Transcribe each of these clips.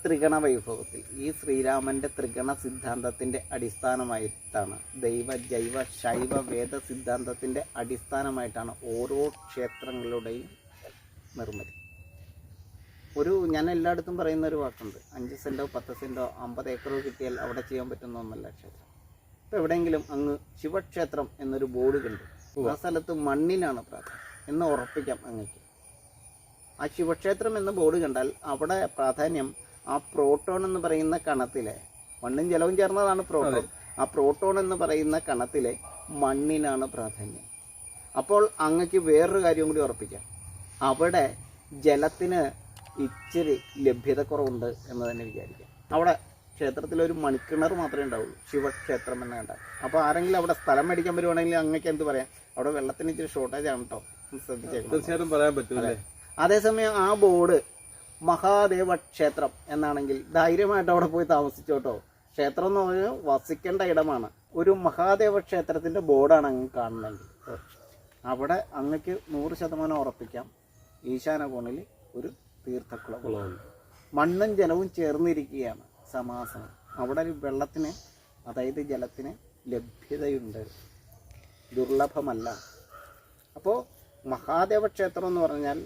ത്രിഗണ വൈഭവത്തിൽ, ഈ ശ്രീരാമൻ്റെ ത്രിഗണ സിദ്ധാന്തത്തിൻ്റെ അടിസ്ഥാനമായിട്ടാണ്, ദൈവ ജൈവ ശൈവ വേദ സിദ്ധാന്തത്തിൻ്റെ അടിസ്ഥാനമായിട്ടാണ് ഓരോ ക്ഷേത്രങ്ങളുടെയും നിർമ്മിതി. ഞാൻ എല്ലായിടത്തും പറയുന്ന ഒരു വാക്കുണ്ട്, 5 സെൻറ്റോ 10 സെൻറ്റോ 50 ഏക്കറോ കിട്ടിയാൽ അവിടെ ചെയ്യാൻ പറ്റുന്ന ഒന്നല്ല ക്ഷേത്രം. ഇപ്പോൾ എവിടെയെങ്കിലും അങ്ങ് ശിവക്ഷേത്രം എന്നൊരു ബോർഡ് കണ്ടു, ആ സ്ഥലത്ത് മണ്ണിനാണ് പ്രാധാന്യം എന്ന് ഉറപ്പിക്കാം അങ്ങക്ക്. ആ ശിവക്ഷേത്രം എന്ന ബോർഡ് കണ്ടാൽ അവിടെ പ്രാധാന്യം ആ പ്രോട്ടോൺ എന്ന് പറയുന്ന കണത്തിലെ, മണ്ണും ജലവും ചേർന്നതാണ് പ്രോട്ടോൺ, ആ പ്രോട്ടോൺ എന്ന് പറയുന്ന കണത്തിലെ മണ്ണിനാണ് പ്രാധാന്യം. അപ്പോൾ അങ്ങക്ക് വേറൊരു കാര്യം കൂടി ഉറപ്പിക്കാം, അവിടെ ജലത്തിന് ഇച്ചിരി ലഭ്യതക്കുറവുണ്ട് എന്ന് തന്നെ വിചാരിക്കാം. അവിടെ ക്ഷേത്രത്തിലൊരു മണിക്കിണർ മാത്രമേ ഉണ്ടാവുള്ളൂ, ശിവക്ഷേത്രം എന്ന് കണ്ടാൽ. അപ്പോൾ ആരെങ്കിലും അവിടെ സ്ഥലം മേടിക്കാൻ വരുവാണെങ്കിൽ അങ്ങക്ക് എന്ത് പറയാം, അവിടെ വെള്ളത്തിന് ഇച്ചിരി ഷോർട്ടേജ് ആണ് കേട്ടോ, ശ്രദ്ധിച്ചേക്കാം. തീർച്ചയായിട്ടും പറയാൻ പറ്റും. അതേസമയം ആ ബോർഡ് മഹാദേവ ക്ഷേത്രം എന്നാണെങ്കിൽ ധൈര്യമായിട്ട് അവിടെ പോയി താമസിച്ചോട്ടോ. ക്ഷേത്രം എന്ന് പറഞ്ഞാൽ വസിക്കേണ്ട ഇടമാണ്. ഒരു മഹാദേവ ക്ഷേത്രത്തിൻ്റെ ബോർഡാണ് അങ്ങ് കാണുന്നതെങ്കിൽ അവിടെ അങ്ങക്ക് 100% ഉറപ്പിക്കാം, ഈശാന കോണിൽ ഒരു തീർത്ഥക്കുളം, മണ്ണും ജലവും ചേർന്നിരിക്കുകയാണ്, സമാസനം. അവിടെ ഒരു വെള്ളത്തിന്, അതായത് ജലത്തിന് ലഭ്യതയുണ്ട്, ദുർലഭമല്ല. അപ്പോൾ മഹാദേവ ക്ഷേത്രം എന്ന് പറഞ്ഞാൽ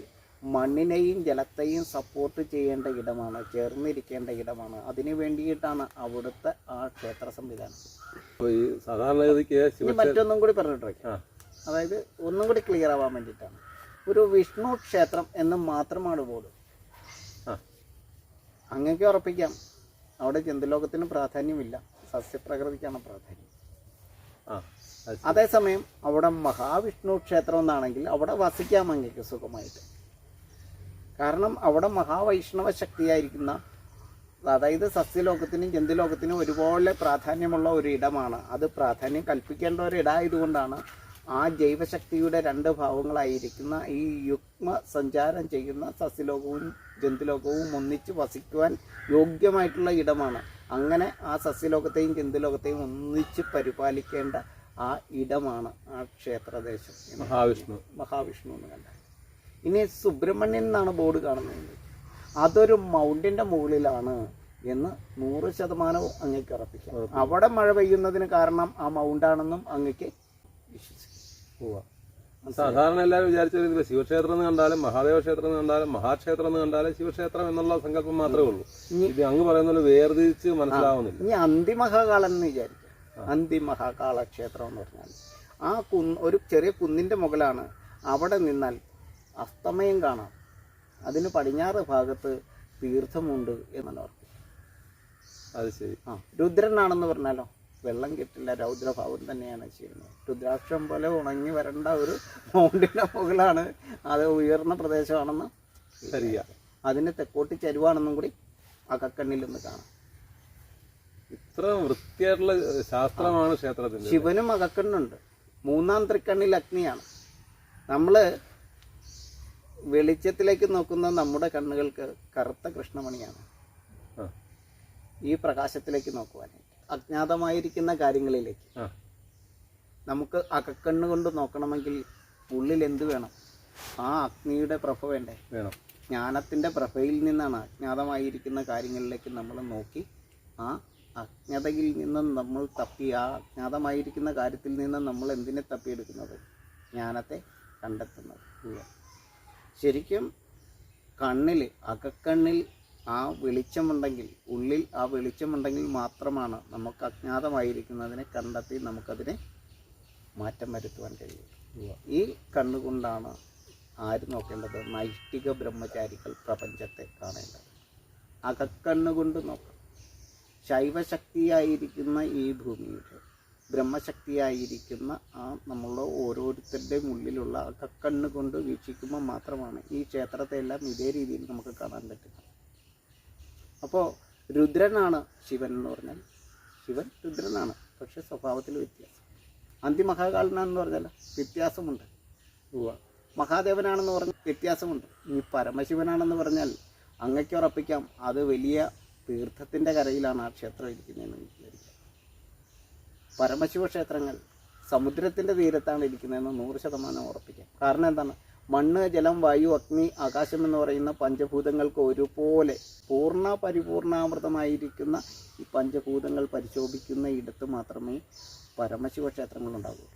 മണ്ണിനെയും ജലത്തെയും സപ്പോർട്ട് ചെയ്യേണ്ട ഇടമാണ്, ചേർന്നിരിക്കേണ്ട ഇടമാണ്. അതിനു വേണ്ടിയിട്ടാണ് അവിടുത്തെ ആ ക്ഷേത്ര സംവിധാനം. മറ്റൊന്നും കൂടി പറഞ്ഞിട്ട്, അതായത് ഒന്നും കൂടി ക്ലിയർ ആവാൻ വേണ്ടിയിട്ടാണ്, ഒരു വിഷ്ണു ക്ഷേത്രം എന്ന് മാത്രമാണ് ബോർഡ്. അങ്ങക്ക് ഉറപ്പിക്കാം അവിടെ ജന്തുലോകത്തിന് പ്രാധാന്യമില്ല, സസ്യപ്രകൃതിക്കാണ് പ്രാധാന്യം. അതേസമയം അവിടെ മഹാവിഷ്ണു ക്ഷേത്രം എന്നാണെങ്കിൽ അവിടെ വസിക്കാം അങ്ങക്ക് സുഖമായിട്ട്. കാരണം അവിടെ മഹാവൈഷ്ണവ ശക്തിയായിരിക്കുന്ന, അതായത് സസ്യലോകത്തിനും ജന്തുലോകത്തിനും ഒരുപോലെ പ്രാധാന്യമുള്ള ഒരു ഇടമാണ്. അത് പ്രാധാന്യം കൽപ്പിക്കേണ്ട ഒരു ഇടമായതുകൊണ്ടാണ് ആ ജൈവശക്തിയുടെ 2 ഭാവങ്ങളായിരിക്കുന്ന ഈ യുഗ്മ സഞ്ചാരം ചെയ്യുന്ന സസ്യലോകവും ജന്തുലോകവും ഒന്നിച്ച് വസിക്കുവാൻ യോഗ്യമായിട്ടുള്ള ഇടമാണ്. അങ്ങനെ ആ സസ്യലോകത്തെയും ജന്തുലോകത്തെയും ഒന്നിച്ച് പരിപാലിക്കേണ്ട ആ ഇടമാണ് ആ ക്ഷേത്രദേശം, മഹാവിഷ്ണു എന്ന് കണ്ടാൽ. ഇനി സുബ്രഹ്മണ്യൻ എന്നാണ് ബോർഡ് കാണുന്നത്, അതൊരു മൗണ്ടിൻ്റെ മുകളിലാണ് എന്ന് 100% അങ്ങക്ക് ഉറപ്പിക്കാം. അവിടെ മഴ പെയ്യുന്നതിന് കാരണം ആ മൗണ്ടാണെന്നും അങ്ങക്ക് വിശ്വസിക്കും. സാധാരണ എല്ലാവരും വിചാരിച്ചിരുന്നില്ല, ശിവക്ഷേത്രം എന്ന് കണ്ടാലും മഹാദേവ ക്ഷേത്രം എന്ന് കണ്ടാലും മഹാക്ഷേത്രം എന്ന് കണ്ടാലും ശിവക്ഷേത്രം എന്നുള്ള സങ്കല്പം മാത്രമേ ഉള്ളൂ. ഇത് അങ്ങ് പറയുന്ന വേർതിരിച്ച് മനസ്സിലാവുന്നില്ല. ഇനി അന്തിമഹാകാളൻ എന്ന് വിചാരിക്കുക, അന്തിമഹാകാള ക്ഷേത്രം എന്ന് പറഞ്ഞാൽ ആ ഒരു ചെറിയ കുന്നിൻ്റെ മുകളിലാണ്. അവിടെ നിന്നാൽ അസ്തമയം കാണാം, അതിന് പടിഞ്ഞാറ് ഭാഗത്ത് തീർത്ഥമുണ്ട് എന്നാണ് ഓർക്കുക. അത് ശരി. രുദ്രനാണെന്ന് പറഞ്ഞാലോ വെള്ളം കിട്ടില്ല, രൗദ്രഭാവം തന്നെയാണ് ചെയ്യുന്നത്. രുദ്രാക്ഷം പോലെ ഉണങ്ങി വരേണ്ട ഒരു മൗണ്ടിൻ്റെ മുകളാണ്, അത് ഉയർന്ന പ്രദേശമാണെന്ന് ശരിയാ. അതിന് തെക്കോട്ട് ചരിവാണെന്നും കൂടി അകക്കണ്ണിലൊന്ന് കാണാം. ഇത്ര വൃത്തിയായിട്ടുള്ള ശാസ്ത്രമാണ് ക്ഷേത്രത്തിൽ. ശിവനും അകക്കണ്ണുണ്ട്, 3-ാം തൃക്കണ്ണിൽ അഗ്നിയാണ്. നമ്മൾ വെളിച്ചത്തിലേക്ക് നോക്കുന്ന നമ്മുടെ കണ്ണുകൾക്ക് കറുത്ത കൃഷ്ണമണിയാണ് ഈ പ്രകാശത്തിലേക്ക് നോക്കുവാനായിട്ട്. അജ്ഞാതമായിരിക്കുന്ന കാര്യങ്ങളിലേക്ക് നമുക്ക് അകക്കണ്ണ് കൊണ്ട് നോക്കണമെങ്കിൽ ഉള്ളിൽ എന്ത് വേണം? ആ അഗ്നിയുടെ പ്രഭ വേണ്ടേ? വേണം. ജ്ഞാനത്തിൻ്റെ പ്രഭയിൽ നിന്നാണ് അജ്ഞാതമായിരിക്കുന്ന കാര്യങ്ങളിലേക്ക് നമ്മൾ നോക്കി ആ അജ്ഞതയിൽ നിന്നും നമ്മൾ തപ്പി, ആ അജ്ഞാതമായിരിക്കുന്ന കാര്യത്തിൽ നിന്ന് നമ്മൾ എന്തിനെ തപ്പിയെടുക്കുന്നത്? ജ്ഞാനത്തെ കണ്ടെത്തുന്നത്. ശരിക്കും കണ്ണിൽ, അകക്കണ്ണിൽ ആ വെളിച്ചമുണ്ടെങ്കിൽ, ഉള്ളിൽ ആ വെളിച്ചമുണ്ടെങ്കിൽ മാത്രമാണ് നമുക്ക് അജ്ഞാതമായിരിക്കുന്നതിനെ കണ്ടെത്തി നമുക്കതിനെ മാറ്റം വരുത്തുവാൻ കഴിയും. ഈ കണ്ണുകൊണ്ടാണ് ആര് നോക്കേണ്ടത്? നൈഷ്ഠിക ബ്രഹ്മചാരികൾ പ്രപഞ്ചത്തെ കാണേണ്ടത്. അകക്കണ്ണുകൊണ്ട് നോക്കണം. ശൈവശക്തിയായിരിക്കുന്ന ഈ ഭൂമിയുടെ, ബ്രഹ്മശക്തിയായിരിക്കുന്ന ആ നമ്മളുടെ ഓരോരുത്തരുടെയും ഉള്ളിലുള്ള അകക്കണ്ണ് കൊണ്ട് വീക്ഷിക്കുമ്പോൾ മാത്രമാണ് ഈ ക്ഷേത്രത്തെ എല്ലാം ഇതേ രീതിയിൽ നമുക്ക് കാണാൻ പറ്റുന്നത്. അപ്പോൾ രുദ്രനാണ് ശിവൻ എന്ന് പറഞ്ഞാൽ, ശിവൻ രുദ്രനാണ്, പക്ഷെ സ്വഭാവത്തിൽ വ്യത്യാസം. അന്തിമഹാകാളനാണെന്ന് പറഞ്ഞാൽ വ്യത്യാസമുണ്ട്. മഹാദേവനാണെന്ന് പറഞ്ഞാൽ വ്യത്യാസമുണ്ട്. ഈ പരമശിവനാണെന്ന് പറഞ്ഞാൽ അങ്ങയ്ക്ക് ഉറപ്പിക്കാം അത് വലിയ തീർത്ഥത്തിൻ്റെ കരയിലാണ് ആ ക്ഷേത്രം ഇരിക്കുന്നതെന്ന് വിചാരിക്കാം. പരമശിവ ക്ഷേത്രങ്ങൾ സമുദ്രത്തിൻ്റെ തീരത്താണ് ഇരിക്കുന്നതെന്ന് 100% ഉറപ്പിക്കാം. കാരണം എന്താണ്? മണ്ണ്, ജലം, വായു, അഗ്നി, ആകാശം എന്ന് പറയുന്ന പഞ്ചഭൂതങ്ങൾക്ക് ഒരുപോലെ പൂർണ്ണ പരിപൂർണാമൃതമായിരിക്കുന്ന ഈ പഞ്ചഭൂതങ്ങൾ പരിശോഭിക്കുന്ന ഇടത്ത് മാത്രമേ പരമശിവക്ഷേത്രങ്ങളുണ്ടാകൂ.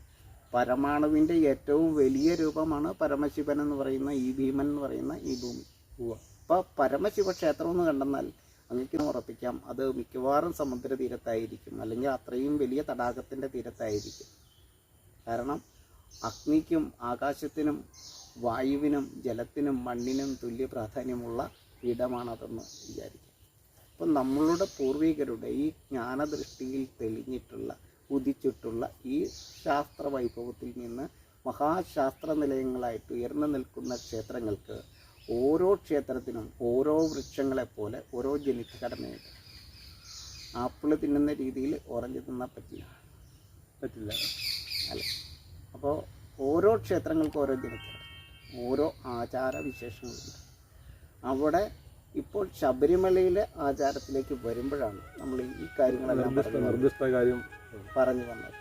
പരമാണുവിൻ്റെ ഏറ്റവും വലിയ രൂപമാണ് പരമശിവൻ എന്ന് പറയുന്ന ഈ ഭീമൻ എന്ന് പറയുന്ന ഈ ഭൂമി. അപ്പോൾ പരമശിവക്ഷേത്രം എന്ന് കണ്ടെന്നാൽ അങ്ങേക്ക് ഉറപ്പിക്കാം അത് മിക്കവാറും സമുദ്രതീരത്തായിരിക്കും, അല്ലെങ്കിൽ അത്രയും വലിയ തടാകത്തിൻ്റെ തീരത്തായിരിക്കും. കാരണം അഗ്നിക്കും ആകാശത്തിനും വായുവിനും ജലത്തിനും മണ്ണിനും തുല്യ പ്രാധാന്യമുള്ള ഇടമാണതെന്ന് വിചാരിക്കും. അപ്പം നമ്മളുടെ പൂർവികരുടെ ഈ ജ്ഞാനദൃഷ്ടിയിൽ തെളിഞ്ഞിട്ടുള്ള ഉദിച്ചിട്ടുള്ള ഈ ശാസ്ത്ര വൈഭവത്തിൽ നിന്ന് മഹാശാസ്ത്ര നിലയങ്ങളായിട്ട് ഉയർന്നു നിൽക്കുന്ന ക്ഷേത്രങ്ങൾക്ക് ഓരോ ക്ഷേത്രത്തിനും ഓരോ വൃക്ഷങ്ങളെപ്പോലെ ഓരോ ജനിത ഘടനയുണ്ട്. ആപ്പിൾ തിന്നുന്ന രീതിയിൽ ഓറഞ്ച് തിന്നാൻ പറ്റില്ല അല്ല. അപ്പോൾ ഓരോ ക്ഷേത്രങ്ങൾക്കും ഓരോ ജനിത ഘടന, ഓരോ ആചാരവിശേഷങ്ങളുണ്ട്. അവിടെ ഇപ്പോൾ ശബരിമലയിലെ ആചാരത്തിലേക്ക് വരുമ്പോഴാണ് നമ്മൾ ഈ കാര്യങ്ങളെല്ലാം പറഞ്ഞു വന്നത്.